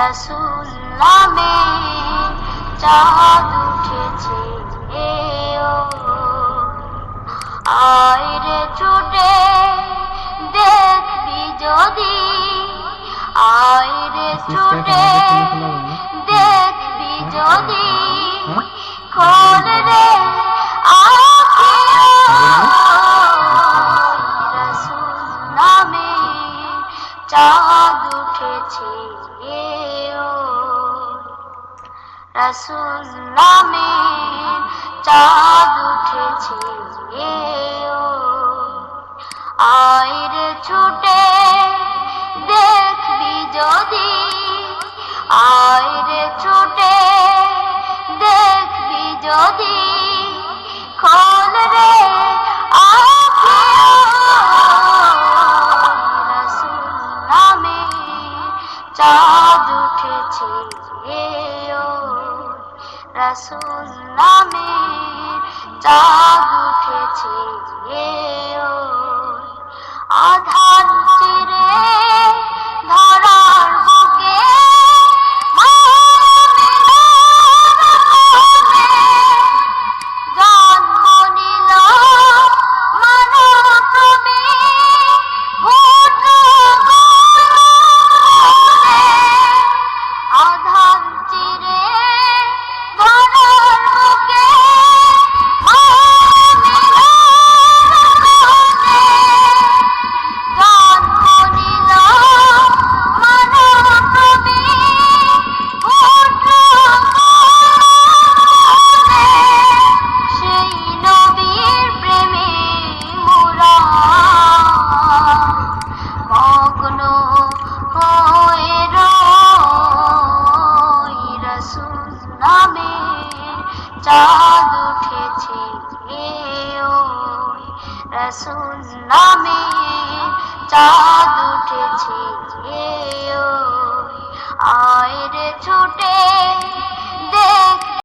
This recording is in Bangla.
রসুল নামে চাঁদ উঠেছে ও আয় রে ছুটে দেখবি যদি আয় রে ছুটে দেখবি যদি খোল রে রসুল নামে চাঁদ উঠেছে রসুল নামে চাঁদ উঠেছে আয় রে ছুটে দেখবি যদি আয় রে ছুটে দেখবি যদি খোল রে রসুল নামে চাঁদ উঠেছে রসুল নামে চাঁদ উঠেছে আধার চিরে ধরার বুকে জন্ম নিল মানবক্রমে আধার চিরে ধরার বুকে চাঁদ উঠেছে রসুল নামে চাঁদ উঠেছে আয় রে ছুটে